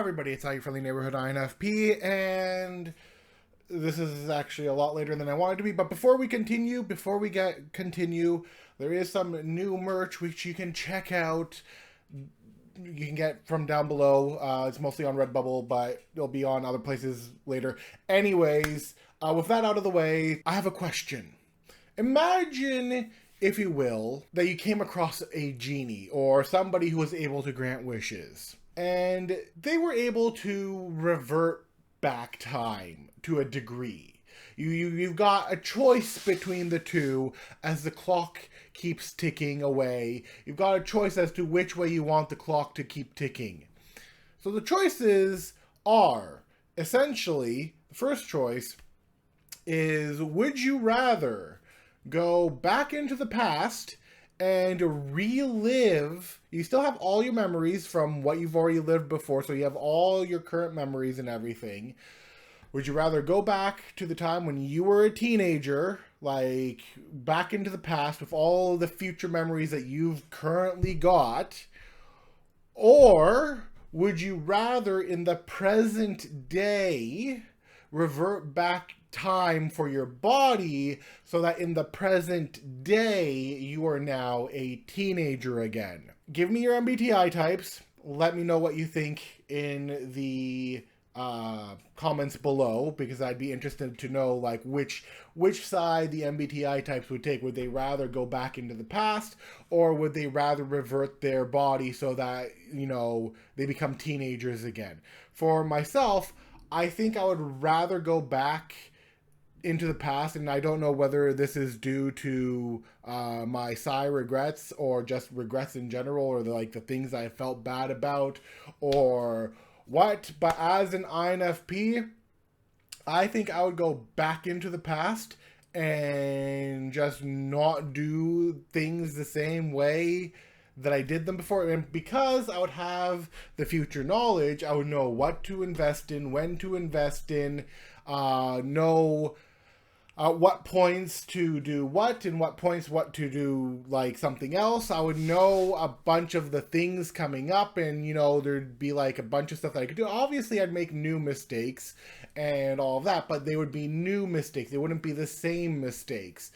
everybody, it's your friendly neighborhood INFP, and this is actually a lot later than I wanted to be, but before we continue, there is some new merch which you can check out. You can get from down below. It's mostly on Redbubble, but it'll be on other places later. Anyways, with that out of the way, I have a question. Imagine, if you will, that you came across a genie or somebody who was able to grant wishes, and they were able to revert back time to a degree. You've got a choice between the two as the clock keeps ticking away. You've got a choice as to which way you want the clock to keep ticking. So the choices are, essentially, the first choice is, would you rather go back into the past and relive, you still have all your memories from what you've already lived before, so you have all your current memories and everything. Would you rather go back to the time when you were a teenager, like back into the past with all the future memories that you've currently got? Or would you rather in the present day revert back time for your body so that in the present day you are now a teenager again? Give me your MBTI types. Let me know what you think in the comments below, because I'd be interested to know like which side the MBTI types would take. Would they rather go back into the past, or would they rather revert their body so that, you know, they become teenagers again? For myself, I think I would rather go back into the past, and I don't know whether this is due to my Psy regrets or just regrets in general, or the things I felt bad about or what, but as an INFP, I think I would go back into the past and just not do things the same way that I did them before. And because I would have the future knowledge, I would know what to invest in, when to invest in, know what points to do what, and what points what to do like something else. I would know a bunch of the things coming up, and you know, there'd be like a bunch of stuff that I could do. Obviously I'd make new mistakes and all of that, but they would be new mistakes. They wouldn't be the same mistakes.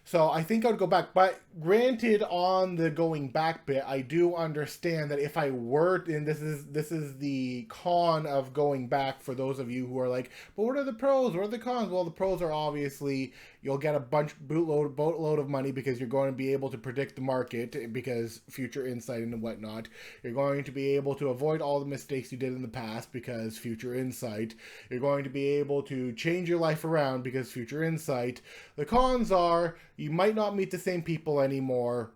So I think I'd go back. But granted, on the going back bit, I do understand that if I were, and this is the con of going back for those of you who are like, but what are the pros? What are the cons? Well, the pros are obviously you'll get a boatload of money because you're going to be able to predict the market because future insight and whatnot. You're going to be able to avoid all the mistakes you did in the past because future insight. You're going to be able to change your life around because future insight. The cons are you might not meet the same people anymore.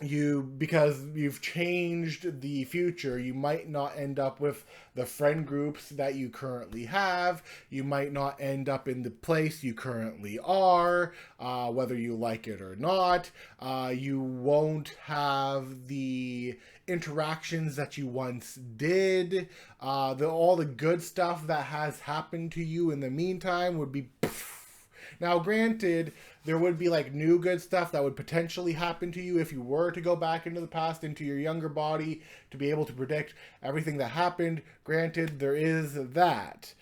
Because you've changed the future, you might not end up with the friend groups that you currently have. You might not end up in the place you currently are, whether you like it or not. You won't have the interactions that you once did. All the good stuff that has happened to you in the meantime would be now, granted, there would be like new good stuff that would potentially happen to you if you were to go back into the past, into your younger body, to be able to predict everything that happened. Granted, there is that.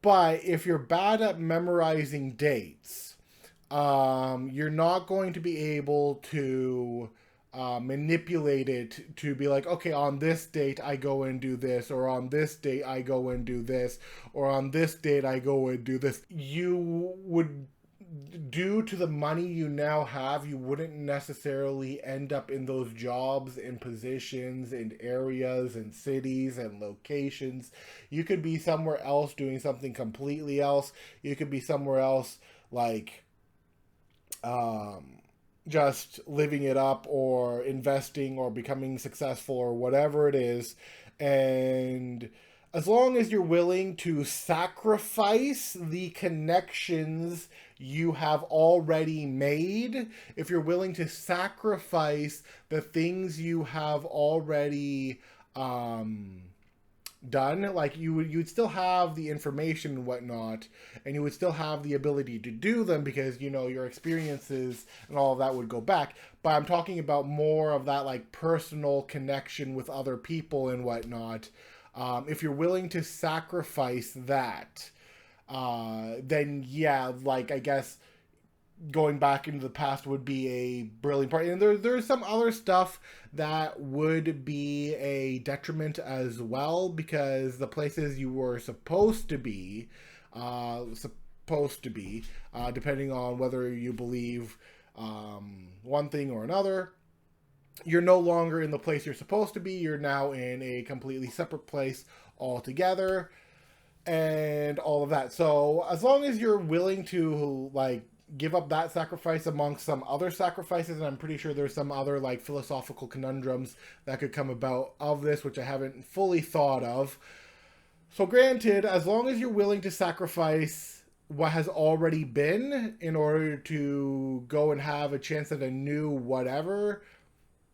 But if you're bad at memorizing dates, you're not going to be able to manipulate it to be like, okay, on this date I go and do this, or on this date I go and do this, or on this date I go and do this. You would, due to the money you now have, you wouldn't necessarily end up in those jobs and positions and areas and cities and locations. You could be somewhere else doing something completely else. You could be somewhere else like just living it up or investing or becoming successful or whatever it is. And as long as you're willing to sacrifice the connections you have already made, if you're willing to sacrifice the things you have already done, like you'd still have the information and whatnot, and you would still have the ability to do them because, you know, your experiences and all of that would go back. But I'm talking about more of that like personal connection with other people and whatnot. If you're willing to sacrifice that, then yeah, like I guess going back into the past would be a brilliant part. And there's some other stuff that would be a detriment as well, because the places you were supposed to be, depending on whether you believe one thing or another, you're no longer in the place you're supposed to be. You're now in a completely separate place altogether, and all of that. So as long as you're willing to like give up that sacrifice amongst some other sacrifices, and I'm pretty sure there's some other like philosophical conundrums that could come about of this, which I haven't fully thought of. So granted, as long as you're willing to sacrifice what has already been in order to go and have a chance at a new whatever,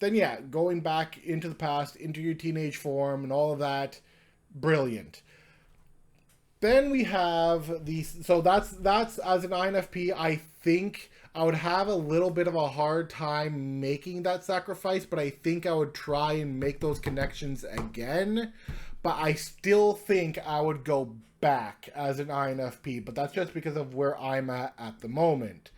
then yeah, going back into the past, into your teenage form and all of that, brilliant. Then we have these. So that's as an INFP, I think I would have a little bit of a hard time making that sacrifice, but I think I would try and make those connections again. But I still think I would go back as an INFP, but that's just because of where I'm at the moment.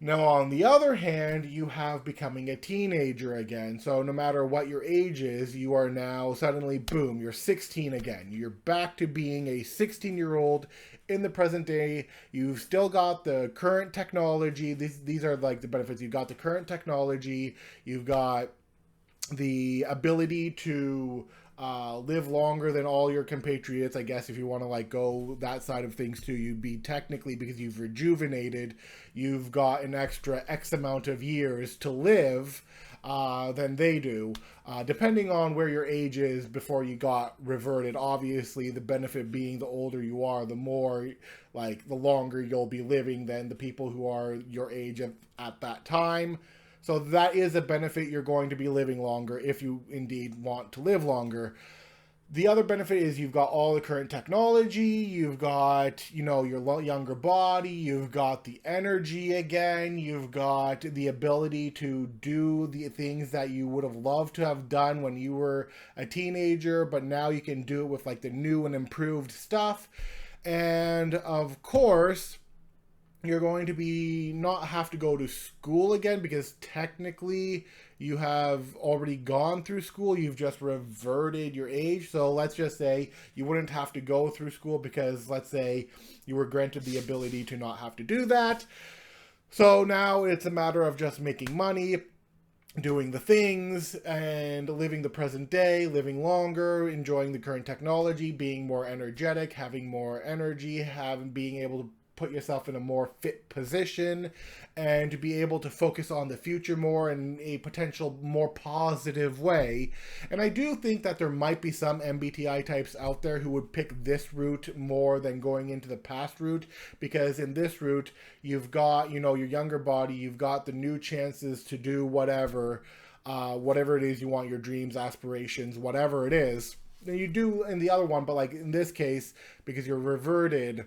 Now, on the other hand, you have becoming a teenager again. So no matter what your age is, you are now suddenly, boom, you're 16 again. You're back to being a 16-year-old in the present day. You've still got the current technology. These are like the benefits. You've got the current technology. You've got the ability to live longer than all your compatriots, I guess, if you want to like go that side of things too. You'd be technically, because you've rejuvenated, you've got an extra X amount of years to live than they do, depending on where your age is before you got reverted. Obviously, the benefit being the older you are, the more, like, the longer you'll be living than the people who are your age at that time. So that is a benefit. You're going to be living longer if you indeed want to live longer. The other benefit is you've got all the current technology, you've got, you know, your younger body, you've got the energy again, you've got the ability to do the things that you would have loved to have done when you were a teenager, but now you can do it with like the new and improved stuff. And of course, you're going to be not have to go to school again, because technically you have already gone through school. You've just reverted your age. So let's just say you wouldn't have to go through school, because let's say you were granted the ability to not have to do that. So now it's a matter of just making money, doing the things, and living the present day, living longer, enjoying the current technology, being more energetic, having more energy, being able to put yourself in a more fit position, and to be able to focus on the future more in a potential more positive way. And I do think that there might be some MBTI types out there who would pick this route more than going into the past route, because in this route you've got, you know, your younger body, you've got the new chances to do whatever it is you want, your dreams, aspirations, whatever it is. And you do in the other one, but like in this case, because you're reverted,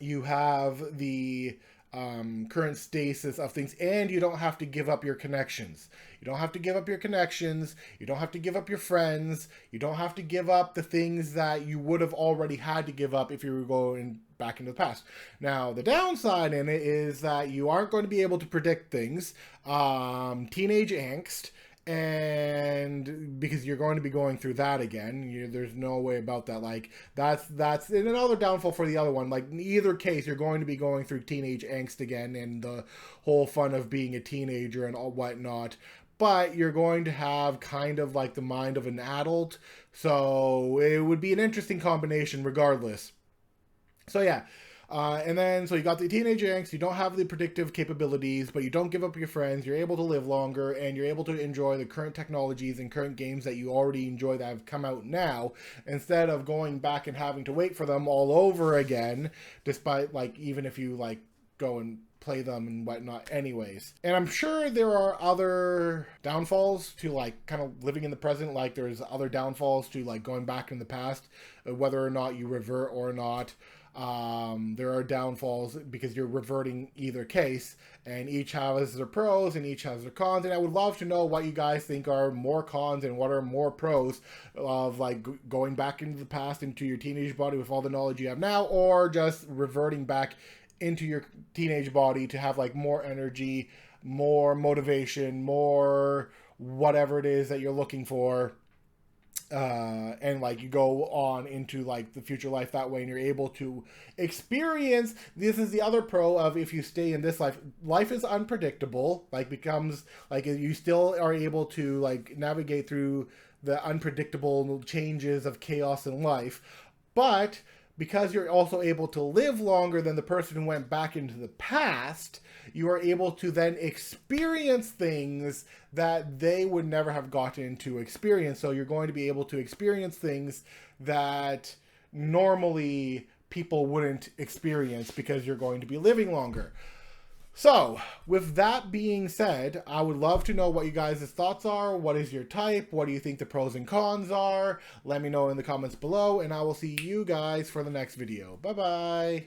you have the current stasis of things, and you don't have to give up your connections. You don't have to give up your connections. You don't have to give up your friends. You don't have to give up the things that you would have already had to give up if you were going back into the past. Now, the downside in it is that you aren't going to be able to predict things. Teenage angst. And because you're going to be going through that again, there's no way about that. Like that's and another downfall for the other one. Like in either case, you're going to be going through teenage angst again, and the whole fun of being a teenager and all whatnot. But you're going to have kind of like the mind of an adult, so it would be an interesting combination regardless. So yeah. And then, so you got the teenage angst, you don't have the predictive capabilities, but you don't give up your friends, you're able to live longer, and you're able to enjoy the current technologies and current games that you already enjoy that have come out now, instead of going back and having to wait for them all over again, despite, like, even if you, like, go and play them and whatnot anyways. And I'm sure there are other downfalls to, like, kind of living in the present. Like, there's other downfalls to, like, going back in the past, whether or not you revert or not. There are downfalls because you're reverting either case, and each has their pros and each has their cons. And I would love to know what you guys think are more cons and what are more pros of like going back into the past, into your teenage body with all the knowledge you have now, or just reverting back into your teenage body to have like more energy, more motivation, more whatever it is that you're looking for, and like you go on into like the future life that way, and you're able to experience. This is the other pro of if you stay in this life, life is unpredictable, like becomes like you still are able to like navigate through the unpredictable changes of chaos in life, but because you're also able to live longer than the person who went back into the past, you are able to then experience things that they would never have gotten to experience. So you're going to be able to experience things that normally people wouldn't experience because you're going to be living longer. So, with that being said, I would love to know what you guys' thoughts are. What is your type? What do you think the pros and cons are? Let me know in the comments below, and I will see you guys for the next video. Bye-bye.